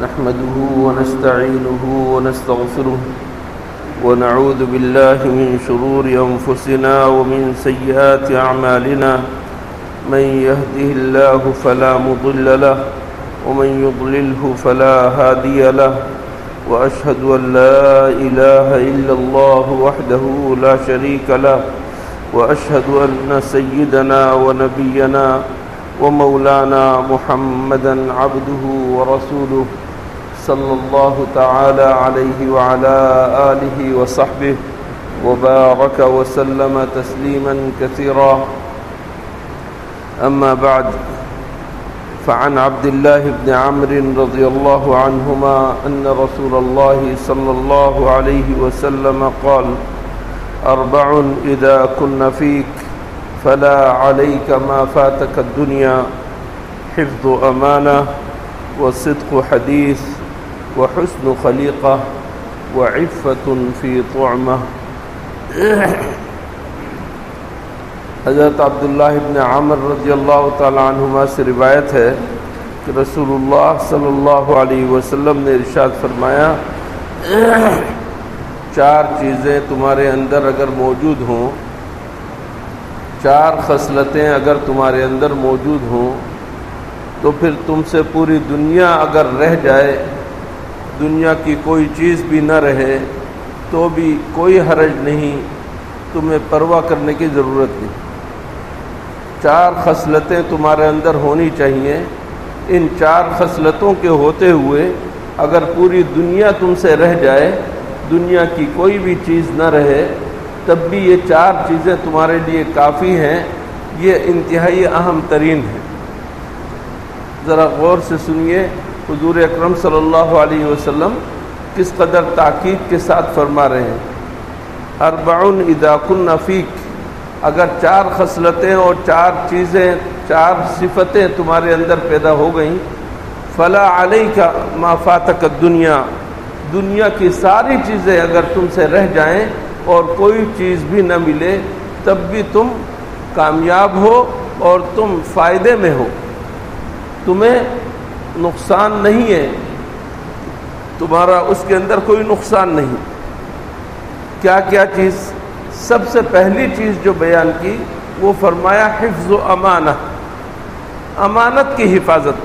نحمده ونستعينه ونستغفره ونعوذ بالله من شرور أنفسنا ومن سيئات أعمالنا من يهده الله فلا مضل له ومن يضلله فلا هادي له وأشهد أن لا إله إلا الله وحده لا شريك له وأشهد أن سيدنا ونبينا ومولانا محمدا عبده ورسوله صلى الله تعالى عليه وعلى آله وصحبه وبارك وسلم تسليما كثيرا أما بعد فعن عبد الله بن عمرو رضي الله عنهما أن رسول الله صلى الله عليه وسلم قال أربع إذا كن فيك فلا عليك ما فاتك الدنيا حفظ أمانة وصدق حديث وحسن خليقة وعفة في طعمة. حضرت عبداللہ ابن عمر رضی اللہ تعالی عنہما سے روایت ہے کہ رسول اللہ صلی اللہ علیہ وسلم نے ارشاد فرمایا چار چیزیں تمہارے اندر اگر موجود ہوں، چار خصلتیں اگر تمہارے اندر موجود ہوں تو پھر تم سے پوری دنیا اگر رہ جائے، دنیا کی کوئی چیز بھی نہ رہے تو بھی کوئی حرج نہیں، تمہیں پرواہ کرنے کی ضرورت نہیں. چار خصلتیں تمہارے اندر ہونی چاہیے. ان چار خصلتوں کے ہوتے ہوئے اگر پوری دنیا تم سے رہ جائے، دنیا کی کوئی بھی چیز نہ رہے، تب بھی یہ چار چیزیں تمہارے لیے کافی ہیں. یہ انتہائی اہم ترین ہے. ذرا غور سے سنیے حضور اکرم صلی اللہ علیہ وسلم کس قدر تاکید کے ساتھ فرما رہے ہیں. اربع اذا کن فیک، اگر چار خصلتیں اور چار چیزیں، چار صفتیں تمہارے اندر پیدا ہو گئیں، فلا علیک ما فاتک الدنیا، دنیا کی ساری چیزیں اگر تم سے رہ جائیں اور کوئی چیز بھی نہ ملے تب بھی تم کامیاب ہو اور تم فائدے میں ہو، تمہیں نقصان نہیں ہے، تمہارا اس کے اندر کوئی نقصان نہیں. کیا کیا چیز؟ سب سے پہلی چیز جو بیان کی وہ فرمایا حفظ و امانہ، امانت کی حفاظت.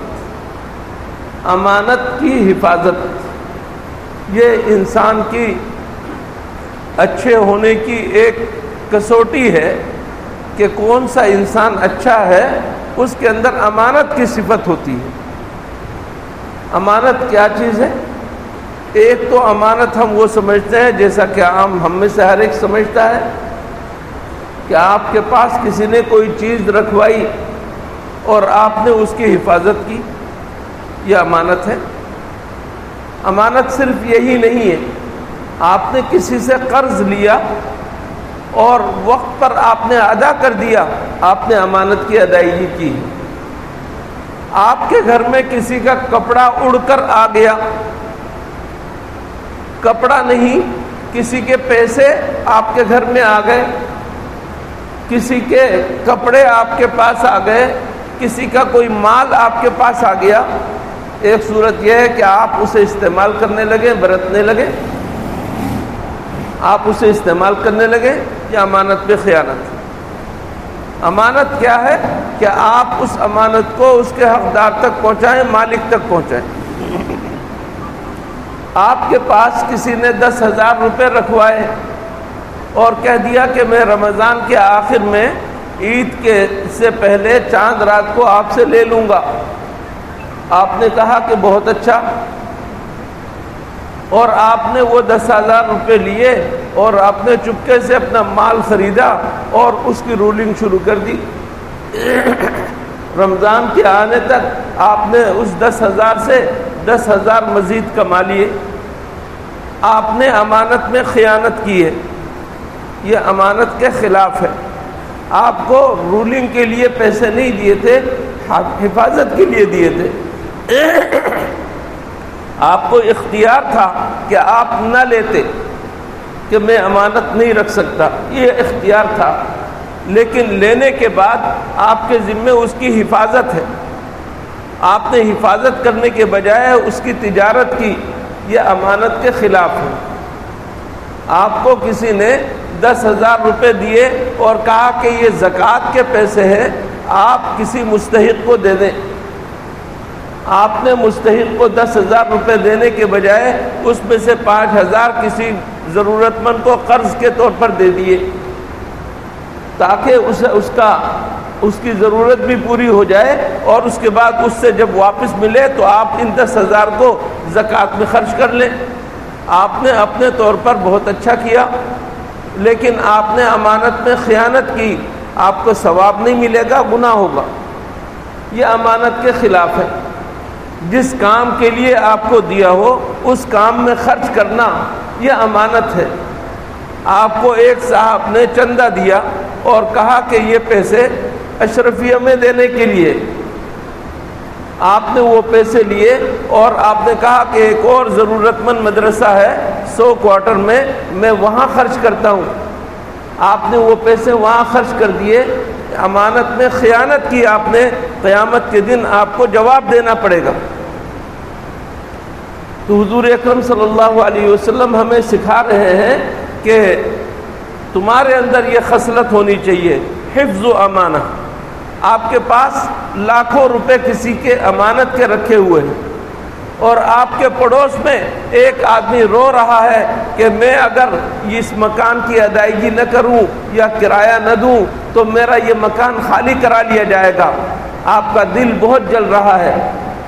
امانت کی حفاظت یہ انسان کی اچھے ہونے کی ایک کسوٹی ہے کہ کون سا انسان اچھا ہے، اس کے اندر امانت کی صفت ہوتی ہے. امانت کیا چیز ہے؟ ایک تو امانت ہم وہ سمجھتے ہیں جیسا کہ عام ہم میں سے ہر ایک سمجھتا ہے کہ آپ کے پاس کسی نے کوئی چیز رکھوائی اور آپ نے اس کی حفاظت کی، یہ امانت ہے. امانت صرف یہی نہیں ہے، آپ نے کسی سے قرض لیا اور وقت پر آپ نے ادا کر دیا، آپ نے امانت کی ادائیگی کی. آپ کے گھر میں کسی کا کپڑا اڑ کر آ گیا، کپڑا نہیں، کسی کے پیسے آپ کے گھر میں آ گئے، کسی کے کپڑے آپ کے پاس آ گئے، کسی کا کوئی مال آپ کے پاس آ گیا. ایک صورت یہ ہے کہ آپ اسے استعمال کرنے لگے، برتنے لگے، آپ اسے استعمال کرنے لگے، یا امانت پہ خیانت. امانت کیا ہے کہ آپ اس امانت کو اس کے حقدار تک پہنچائیں، مالک تک پہنچائیں. آپ کے پاس کسی نے 10,000 روپے رکھوائے اور کہہ دیا کہ میں رمضان کے آخر میں عید کے سے پہلے چاند رات کو آپ سے لے لوں گا. آپ نے کہا کہ بہت اچھا، اور آپ نے وہ 10,000 روپے لیے اور آپ نے چپکے سے اپنا مال خریدا اور اس کی رولنگ شروع کر دی. رمضان کے آنے تک آپ نے اس 10,000 سے 10,000 مزید کما لیے. آپ نے امانت میں خیانت کی ہے، یہ امانت کے خلاف ہے. آپ کو رولنگ کے لیے پیسے نہیں دیے تھے، حفاظت کے لیے دیے تھے. آپ کو اختیار تھا کہ آپ نہ لیتے، کہ میں امانت نہیں رکھ سکتا، یہ اختیار تھا. لیکن لینے کے بعد آپ کے ذمے اس کی حفاظت ہے. آپ نے حفاظت کرنے کے بجائے اس کی تجارت کی، یہ امانت کے خلاف ہے۔ آپ کو کسی نے 10,000 روپے دیے اور کہا کہ یہ زکوٰۃ کے پیسے ہیں، آپ کسی مستحق کو دے دیں۔ آپ نے مستحق کو 10,000 روپے دینے کے بجائے اس میں سے 5,000 کسی ضرورت مند کو قرض کے طور پر دے دیے تاکہ اس کی ضرورت بھی پوری ہو جائے، اور اس کے بعد اس سے جب واپس ملے تو آپ ان 10,000 کو زکوٰۃ میں خرچ کر لیں۔ آپ نے اپنے طور پر بہت اچھا کیا، لیکن آپ نے امانت میں خیانت کی، آپ کو ثواب نہیں ملے گا، گناہ ہوگا۔ یہ امانت کے خلاف ہے۔ جس کام کے لیے آپ کو دیا ہو اس کام میں خرچ کرنا یہ امانت ہے۔ آپ کو ایک صاحب نے چندہ دیا اور کہا کہ یہ پیسے اشرفیہ میں دینے کے لیے، آپ نے وہ پیسے لیے اور آپ نے کہا کہ ایک اور ضرورت مند مدرسہ ہے 100 کوارٹر میں وہاں خرچ کرتا ہوں۔ آپ نے وہ پیسے وہاں خرچ کر دیے، امانت میں خیانت کی آپ نے، قیامت کے دن آپ کو جواب دینا پڑے گا۔ تو حضور اکرم صلی اللہ علیہ وسلم ہمیں سکھا رہے ہیں کہ تمہارے اندر یہ خصلت ہونی چاہیے، حفظ و امانہ۔ آپ کے پاس لاکھوں روپے کسی کے امانت کے رکھے ہوئے ہیں، اور آپ کے پڑوس میں ایک آدمی رو رہا ہے کہ میں اگر اس مکان کی ادائیگی نہ کروں یا کرایہ نہ دوں تو میرا یہ مکان خالی کرا لیا جائے گا۔ آپ کا دل بہت جل رہا ہے،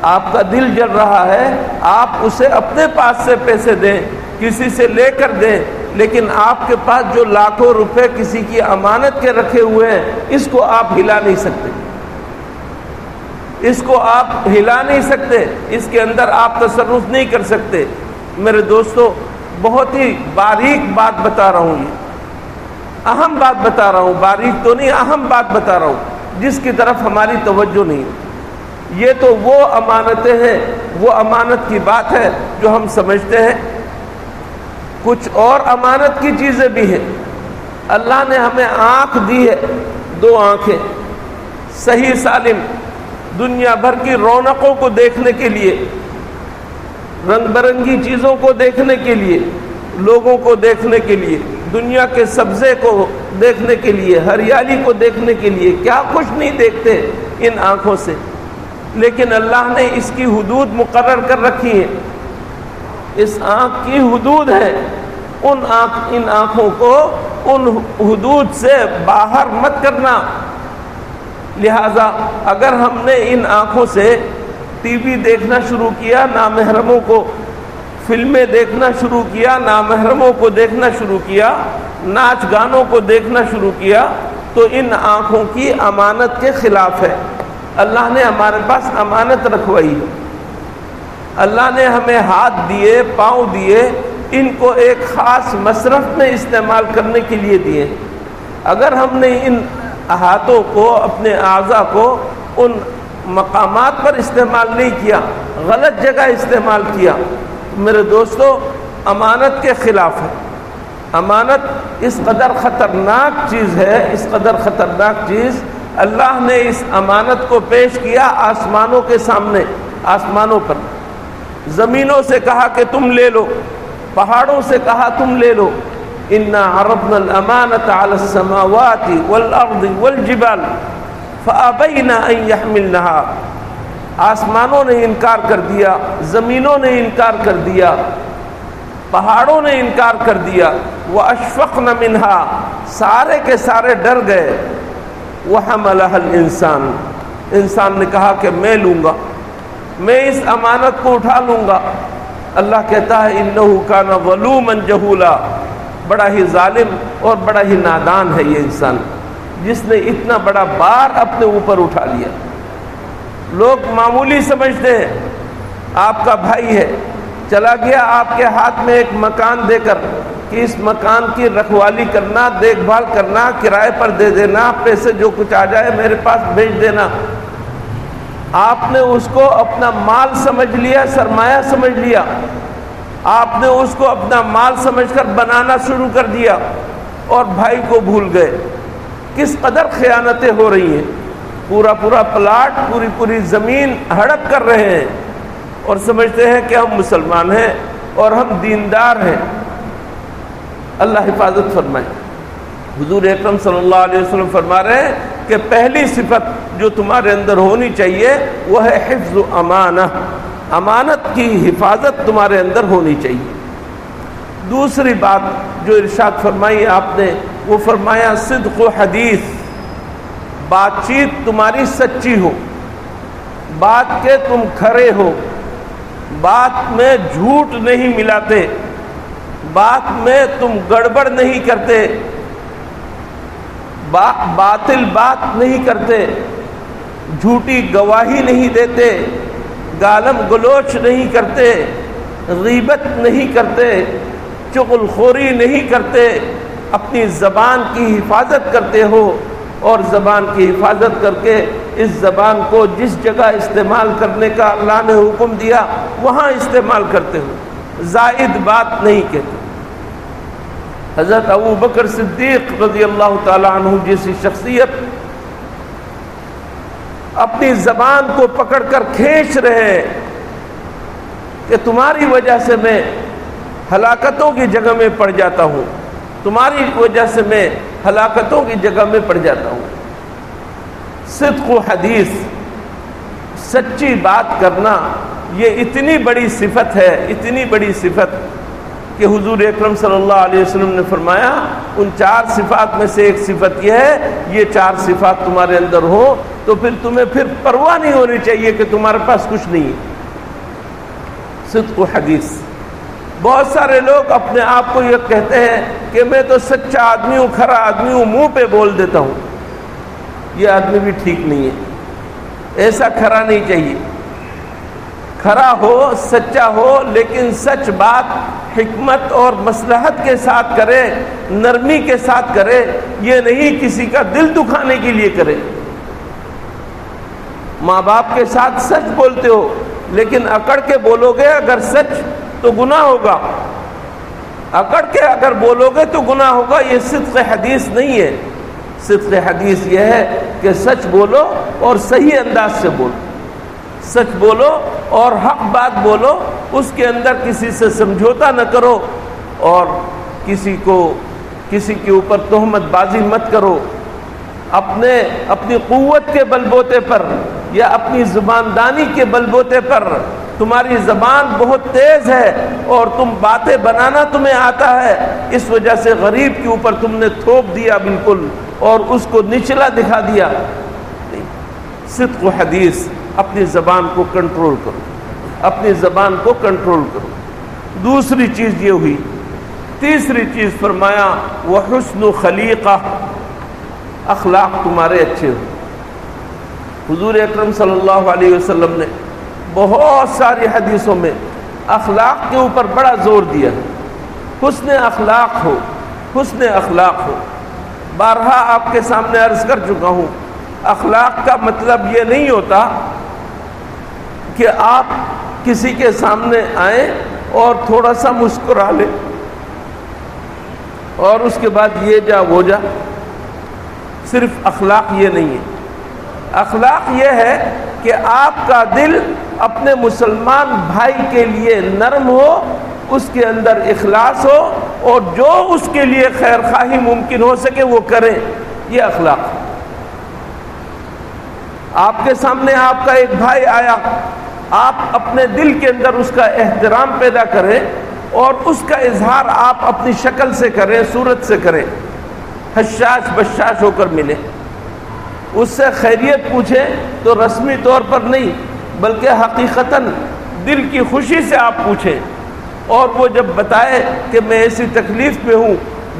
آپ کا دل جل رہا ہے، آپ اسے اپنے پاس سے پیسے دیں، کسی سے لے کر دیں، لیکن آپ کے پاس جو لاکھوں روپے کسی کی امانت کے رکھے ہوئے ہیں اس کو آپ ہلا نہیں سکتے، اس کو آپ ہلا نہیں سکتے، اس کے اندر آپ تصرف نہیں کر سکتے۔ میرے دوستو، بہت ہی باریک بات بتا رہا ہوں، یہ اہم بات بتا رہا ہوں، باریک تو نہیں، اہم بات بتا رہا ہوں جس کی طرف ہماری توجہ نہیں ہے۔ یہ تو وہ امانتیں ہیں، وہ امانت کی بات ہے جو ہم سمجھتے ہیں۔ کچھ اور امانت کی چیزیں بھی ہیں۔ اللہ نے ہمیں آنکھ دی ہے، 2 آنکھیں، صحیح سالم، دنیا بھر کی رونقوں کو دیکھنے کے لیے، رنگ برنگی چیزوں کو دیکھنے کے لیے، لوگوں کو دیکھنے کے لیے، دنیا کے سبزے کو دیکھنے کے لیے، ہریالی کو دیکھنے کے لیے۔ کیا خوش نہیں دیکھتے ان آنکھوں سے، لیکن اللہ نے اس کی حدود مقرر کر رکھی ہے۔ اس آنکھ کی حدود ہے، ان آنکھوں کو ان حدود سے باہر مت کرنا۔ لہذا اگر ہم نے ان آنکھوں سے ٹی وی دیکھنا شروع کیا، نامحرموں کو، فلمیں دیکھنا شروع کیا، نامحرموں کو دیکھنا شروع کیا، ناچ گانوں کو دیکھنا شروع کیا، تو ان آنکھوں کی امانت کے خلاف ہے۔ اللہ نے ہمارے پاس امانت رکھوائی ہے، اللہ نے ہمیں ہاتھ دیے، پاؤں دیے، ان کو ایک خاص مصرف میں استعمال کرنے کے لیے دیے۔ اگر ہم نے ان ہاتھوں کو، اپنے اعضاء کو ان مقامات پر استعمال نہیں کیا، غلط جگہ استعمال کیا، میرے دوستو امانت کے خلاف ہے۔ امانت اس قدر خطرناک چیز ہے، اس قدر خطرناک چیز، اللہ نے اس امانت کو پیش کیا آسمانوں کے سامنے، آسمانوں پر، زمینوں سے کہا کہ تم لے لو، پہاڑوں سے کہا تم لے لو۔ اِنَّا عَرَضْنَا الْأَمَانَةَ عَلَى السَّمَاوَاتِ وَالْأَرْضِ وَالْجِبَالِ فَأَبَيْنَ أَن يَحْمِلْنَهَا۔ آسمانوں نے انکار کر دیا، زمینوں نے انکار کر دیا، پہاڑوں نے انکار کر دیا، وَأَشْفَقْنَ مِنْهَا، سارے کے سارے ڈر گئے، وَحَمَلَهَا الْإِنسَانُ، انسان نے کہا کہ میں لوں گا، میں اس امانت کو اٹھا لوں گا۔ اللہ کہتا ہے اِنَّهُ كَانَ ظَلُومًا جَهُولًا، بڑا ہی ظالم اور بڑا ہی نادان ہے یہ انسان جس نے اتنا بڑا بار اپنے اوپر اٹھا لیا۔ لوگ معمولی سمجھتے ہیں، آپ کا بھائی ہے، چلا گیا آپ کے ہاتھ میں ایک مکان دے کر کہ اس مکان کی رکھوالی کرنا، دیکھ بھال کرنا، کرائے پر دے دینا، پیسے جو کچھ آ جائے میرے پاس بھیج دینا۔ آپ نے اس کو اپنا مال سمجھ لیا، سرمایہ سمجھ لیا، آپ نے اس کو اپنا مال سمجھ کر بنانا شروع کر دیا اور بھائی کو بھول گئے۔ کس قدر خیانتیں ہو رہی ہیں، پورا پورا پلاٹ، پوری پوری زمین ہڑپ کر رہے ہیں اور سمجھتے ہیں کہ ہم مسلمان ہیں اور ہم دیندار ہیں۔ اللہ حفاظت فرمائے۔ حضور اکرم صلی اللہ علیہ وسلم فرما رہے ہیں کہ پہلی صفت جو تمہارے اندر ہونی چاہیے وہ ہے حفظ امانہ، امانت کی حفاظت تمہارے اندر ہونی چاہیے۔ دوسری بات جو ارشاد فرمائی آپ نے وہ فرمایا صدق و حدیث، بات چیت تمہاری سچی ہو، بات کے تم کھرے ہو، بات میں جھوٹ نہیں ملاتے، بات میں تم گڑبڑ نہیں کرتے، باطل بات نہیں کرتے، جھوٹی گواہی نہیں دیتے، گالم گلوچ نہیں کرتے، غیبت نہیں کرتے، چغل خوری نہیں کرتے، اپنی زبان کی حفاظت کرتے ہو اور زبان کی حفاظت کر کے اس زبان کو جس جگہ استعمال کرنے کا اللہ نے حکم دیا وہاں استعمال کرتے ہو، زائد بات نہیں کہتے۔ حضرت ابو بکر صدیق رضی اللہ تعالی عنہ جیسی شخصیت اپنی زبان کو پکڑ کر کھینچ رہے ہیں کہ تمہاری وجہ سے میں ہلاکتوں کی جگہ میں پڑ جاتا ہوں، تمہاری وجہ سے میں ہلاکتوں کی جگہ میں پڑ جاتا ہوں۔ صدق و حدیث، سچی بات کرنا، یہ اتنی بڑی صفت ہے، اتنی بڑی صفت کہ حضور اکرم صلی اللہ علیہ وسلم نے فرمایا ان 4 صفات میں سے ایک صفت یہ ہے، یہ 4 صفات تمہارے اندر ہو تو پھر تمہیں پھر پرواہ نہیں ہونی چاہیے کہ تمہارے پاس کچھ نہیں ہے۔ صدق و حدیث۔ بہت سارے لوگ اپنے آپ کو یہ کہتے ہیں کہ میں تو سچا آدمی ہوں، کھرا آدمی ہوں، منہ پہ بول دیتا ہوں۔ یہ آدمی بھی ٹھیک نہیں ہے، ایسا کھرا نہیں چاہیے۔ کھرا ہو، سچا ہو، لیکن سچ بات حکمت اور مصلحت کے ساتھ کرے، نرمی کے ساتھ کرے، یہ نہیں کسی کا دل دکھانے کے لیے کرے۔ ماں باپ کے ساتھ سچ بولتے ہو لیکن اکڑ کے بولو گے اگر سچ تو گناہ ہوگا، اکڑ کے اگر بولو گے تو گناہ ہوگا۔ یہ صدق حدیث نہیں ہے۔ صدق حدیث یہ ہے کہ سچ بولو اور صحیح انداز سے بولو، سچ بولو اور حق بات بولو، اس کے اندر کسی سے سمجھوتا نہ کرو اور کسی کے اوپر تہمت بازی مت کرو۔ اپنی قوت کے بل بوتے پر یا اپنی زباندانی کے بل بوتے پر تمہاری زبان بہت تیز ہے اور تم باتیں بنانا تمہیں آتا ہے، اس وجہ سے غریب کے اوپر تم نے تھوپ دیا بالکل اور اس کو نچلا دکھا دیا۔ صدق و حدیث، اپنی زبان کو کنٹرول کرو، اپنی زبان کو کنٹرول کرو۔ دوسری چیز یہ ہوئی۔ تیسری چیز فرمایا وحسن خلیقہ، اخلاق تمہارے اچھے ہو۔ حضور اکرم صلی اللہ علیہ وسلم نے بہت ساری حدیثوں میں اخلاق کے اوپر بڑا زور دیا ہے۔ حسن اخلاق ہو، حسن اخلاق ہو۔ بارہا آپ کے سامنے عرض کر چکا ہوں، اخلاق کا مطلب یہ نہیں ہوتا کہ آپ کسی کے سامنے آئیں اور تھوڑا سا مسکرا لیں اور اس کے بعد یہ جا وہ جا۔ صرف اخلاق یہ نہیں ہے۔ اخلاق یہ ہے کہ آپ کا دل اپنے مسلمان بھائی کے لیے نرم ہو، اس کے اندر اخلاص ہو اور جو اس کے لیے خیر خواہی ممکن ہو سکے وہ کریں۔ یہ اخلاق ہے۔ آپ کے سامنے آپ کا ایک بھائی آیا، آپ اپنے دل کے اندر اس کا احترام پیدا کریں اور اس کا اظہار آپ اپنی شکل سے کریں، صورت سے کریں، حشاش بشاش ہو کر ملیں، اس سے خیریت پوچھیں تو رسمی طور پر نہیں بلکہ حقیقتاً دل کی خوشی سے آپ پوچھیں، اور وہ جب بتائے کہ میں ایسی تکلیف میں ہوں،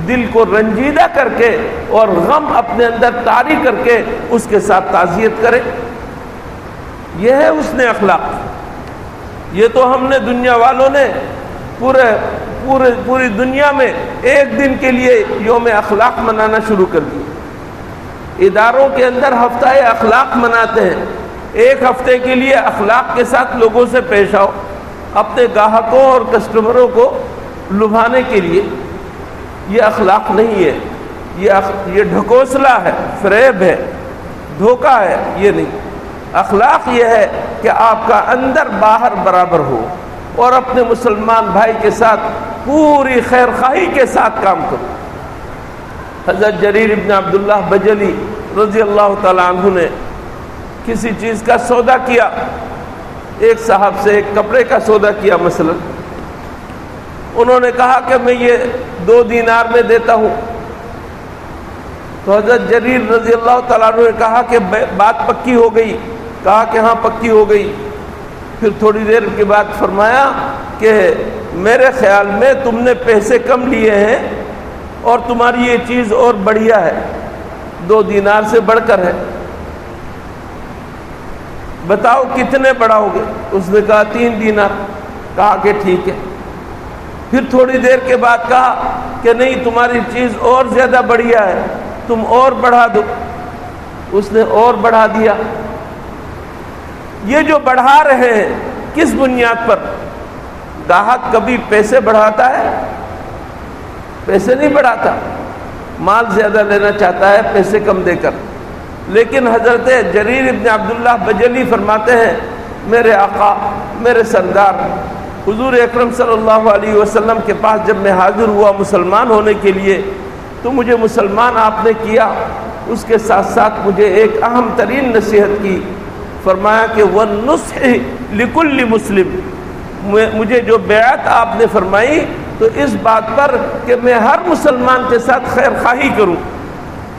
دل کو رنجیدہ کر کے اور غم اپنے اندر طاری کر کے اس کے ساتھ تعزیت کرے۔ یہ ہے حسن اخلاق۔ یہ تو ہم نے دنیا والوں نے پوری دنیا میں ایک دن کے لیے یوم اخلاق منانا شروع کر دیا۔ اداروں کے اندر ہفتہ اخلاق مناتے ہیں، ایک ہفتے کے لیے اخلاق کے ساتھ لوگوں سے پیش آؤ، اپنے گاہکوں اور کسٹمروں کو لبھانے کے لیے۔ یہ اخلاق نہیں ہے، یہ ڈھکوسلا ہے، فریب ہے، دھوکہ ہے، یہ نہیں۔ اخلاق یہ ہے کہ آپ کا اندر باہر برابر ہو اور اپنے مسلمان بھائی کے ساتھ پوری خیر خواہی کے ساتھ کام کرو۔ حضرت جریر ابن عبداللہ بجلی رضی اللہ تعالیٰ عنہ نے کسی چیز کا سودا کیا، ایک صاحب سے ایک کپڑے کا سودا کیا مثلا، انہوں نے کہا کہ میں یہ 2 دینار میں دیتا ہوں، تو حضرت جریر رضی اللہ تعالیٰ عنہ نے کہا کہ بات پکی ہو گئی، کہا کہ ہاں پکی ہو گئی۔ پھر تھوڑی دیر کے بعد فرمایا کہ میرے خیال میں تم نے پیسے کم لیے ہیں اور تمہاری یہ چیز اور بڑھیا ہے، 2 دینار سے بڑھ کر ہے، بتاؤ کتنے بڑھاؤ گے؟ اس نے کہا 3 دینار۔ کہا کہ ٹھیک ہے۔ پھر تھوڑی دیر کے بعد کہا کہ نہیں، تمہاری چیز اور زیادہ بڑھیا ہے، تم اور بڑھا دو۔ اس نے اور بڑھا دیا۔ یہ جو بڑھا رہے ہیں کس بنیاد پر؟ گاہک کبھی پیسے بڑھاتا ہے؟ پیسے نہیں بڑھاتا، مال زیادہ لینا چاہتا ہے پیسے کم دے کر۔ لیکن حضرت جریر ابن عبداللہ بجلی فرماتے ہیں میرے آقا، میرے سردار حضور اکرم صلی اللہ علیہ وسلم کے پاس جب میں حاضر ہوا مسلمان ہونے کے لیے، تو مجھے مسلمان آپ نے کیا، اس کے ساتھ ساتھ مجھے ایک اہم ترین نصیحت کی، فرمایا کہ وَالنُّصْحِ لِكُلِّ مُسْلِمٍ، مجھے جو بیعت آپ نے فرمائی تو اس بات پر کہ میں ہر مسلمان کے ساتھ خیر خواہی کروں،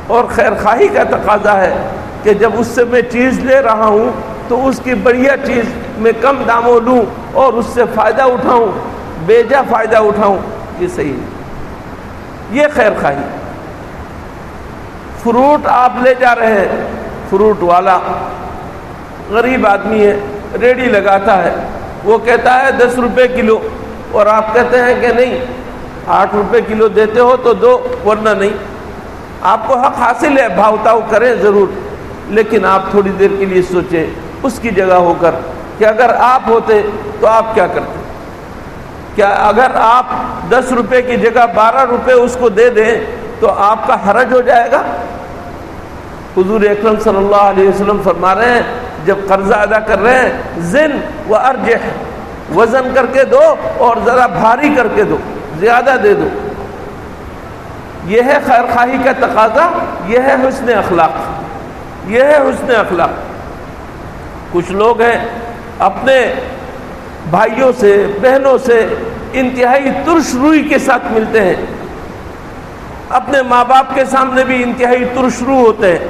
اور خیر خواہی کا تقاضا ہے کہ جب اس سے میں چیز لے رہا ہوں تو اس کی بڑھیا چیز میں کم داموں لوں اور اس سے فائدہ اٹھاؤں، بیجا فائدہ اٹھاؤں، یہ صحیح ہے، یہ خیر خواہی۔ فروٹ آپ لے جا رہے ہیں، فروٹ والا غریب آدمی ہے، ریڑھی لگاتا ہے، وہ کہتا ہے 10 روپے کلو، اور آپ کہتے ہیں کہ نہیں 8 روپے کلو دیتے ہو تو دو ورنہ نہیں۔ آپ کو حق حاصل ہے، بھاؤ تاؤ کریں ضرور، لیکن آپ تھوڑی دیر کے لیے سوچیں اس کی جگہ ہو کر کہ اگر آپ ہوتے تو آپ کیا کرتے؟ کیا اگر آپ 10 روپے کی جگہ 12 روپے اس کو دے دیں تو آپ کا حرج ہو جائے گا؟ حضور اکرم صلی اللہ علیہ وسلم فرما رہے ہیں جب قرضہ ادا کر رہے ہیں زن و ارجح، وزن کر کے دو اور ذرا بھاری کر کے دو، زیادہ دے دو۔ یہ ہے خیر خواہی کا تقاضا، یہ ہے حسن اخلاق، یہ ہے حسن اخلاق۔ کچھ لوگ ہیں اپنے بھائیوں سے بہنوں سے انتہائی ترش روئی کے ساتھ ملتے ہیں، اپنے ماں باپ کے سامنے بھی انتہائی ترش رو ہوتے ہیں،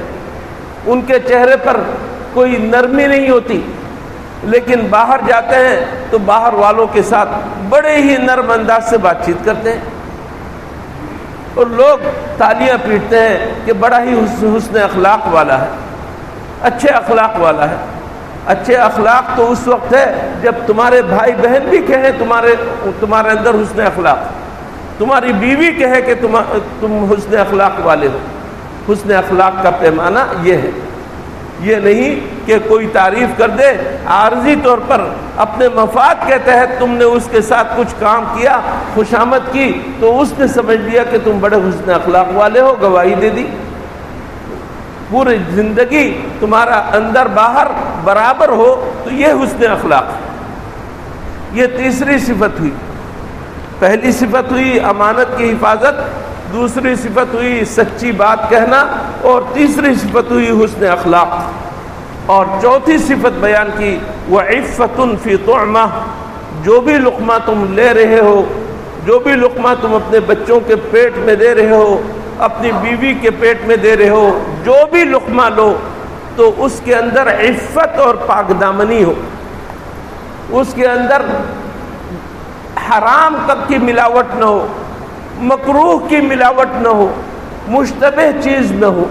ان کے چہرے پر کوئی نرمی نہیں ہوتی، لیکن باہر جاتے ہیں تو باہر والوں کے ساتھ بڑے ہی نرم انداز سے بات چیت کرتے ہیں، اور لوگ تالیاں پیٹتے ہیں کہ بڑا ہی حسن اخلاق والا ہے، اچھے اخلاق والا ہے۔ اچھے اخلاق تو اس وقت ہے جب تمہارے بھائی بہن بھی کہیں تمہارے اندر حسن اخلاق، تمہاری بیوی کہے کہ تم حسن اخلاق والے ہو۔ حسن اخلاق کا پیمانہ یہ ہے، یہ نہیں کہ کوئی تعریف کر دے عارضی طور پر، اپنے مفاد کے تحت تم نے اس کے ساتھ کچھ کام کیا، خوشامد کی، تو اس نے سمجھ لیا کہ تم بڑے حسن اخلاق والے ہو، گواہی دے دی۔ پوری زندگی تمہارا اندر باہر برابر ہو تو یہ حسن اخلاق۔ یہ تیسری صفت ہوئی۔ پہلی صفت ہوئی امانت کی حفاظت، دوسری صفت ہوئی سچی بات کہنا، اور تیسری صفت ہوئی حسن اخلاق، اور چوتھی صفت بیان کی وَعِفَّةٌ فِي طُعْمَةٍ، جو بھی لقمہ تم لے رہے ہو، جو بھی لقمہ تم اپنے بچوں کے پیٹ میں دے رہے ہو، اپنی بیوی کے پیٹ میں دے رہے ہو، جو بھی لقمہ لو تو اس کے اندر عفت اور پاک دامنی ہو، اس کے اندر حرام تک کی ملاوٹ نہ ہو، مکروہ کی ملاوٹ نہ ہو، مشتبہ چیز نہ ہو۔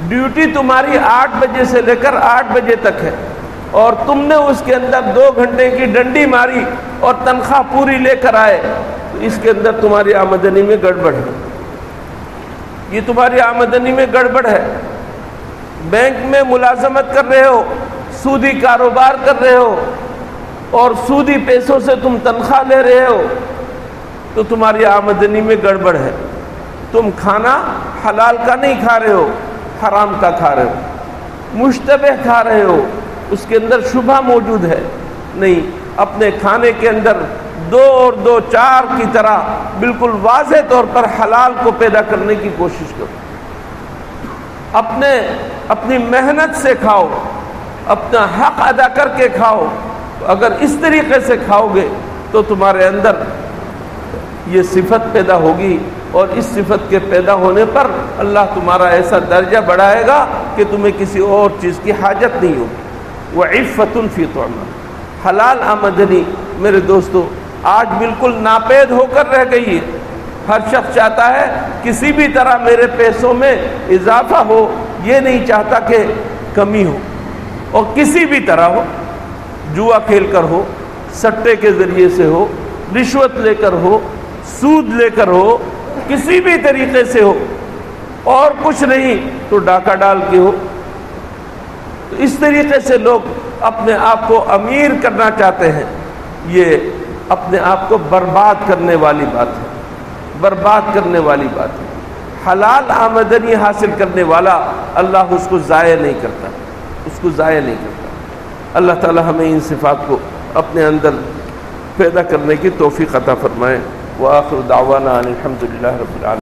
ڈیوٹی تمہاری 8 بجے سے لے کر 8 بجے تک ہے، اور تم نے اس کے اندر 2 گھنٹے کی ڈنڈی ماری اور تنخواہ پوری لے کر آئے، تو اس کے اندر تمہاری آمدنی میں گڑبڑ ہے، یہ تمہاری آمدنی میں گڑبڑ ہے۔ بینک میں ملازمت کر رہے ہو، سودی کاروبار کر رہے ہو، اور سودی پیسوں سے تم تنخواہ لے رہے ہو، تو تمہاری آمدنی میں گڑبڑ ہے۔ تم کھانا حلال کا نہیں کھا رہے ہو، حرام کا کھا رہے ہو۔ مشتبہ کھا رہے ہو، اس کے اندر شبہ موجود ہے، نہیں، اپنے کھانے کے اندر 2 اور 2 4 کی طرح بالکل واضح طور پر حلال کو پیدا کرنے کی کوشش کرو، اپنی محنت سے کھاؤ، اپنا حق ادا کر کے کھاؤ۔ اگر اس طریقے سے کھاؤ گے تو تمہارے اندر یہ صفت پیدا ہوگی، اور اس صفت کے پیدا ہونے پر اللہ تمہارا ایسا درجہ بڑھائے گا کہ تمہیں کسی اور چیز کی حاجت نہیں ہوگی۔ وعفۃ فی طعام، حلال آمدنی میرے دوستو آج بالکل ناپید ہو کر رہ گئی ہے۔ ہر شخص چاہتا ہے کسی بھی طرح میرے پیسوں میں اضافہ ہو، یہ نہیں چاہتا کہ کمی ہو، اور کسی بھی طرح ہو، جوا کھیل کر ہو، سٹے کے ذریعے سے ہو، رشوت لے کر ہو، سود لے کر ہو، کسی بھی طریقے سے ہو، اور کچھ نہیں تو ڈاکہ ڈال کے ہو۔ تو اس طریقے سے لوگ اپنے آپ کو امیر کرنا چاہتے ہیں، یہ اپنے آپ کو برباد کرنے والی بات ہے، برباد کرنے والی بات ہے۔ حلال آمدنی حاصل کرنے والا اللہ اس کو ضائع نہیں کرتا، اس کو ضائع نہیں کرتا۔ اللہ تعالی ہمیں ان صفات کو اپنے اندر پیدا کرنے کی توفیق عطا فرمائے۔ وآخر دعوانا ان الحمد للہ رب العالمین۔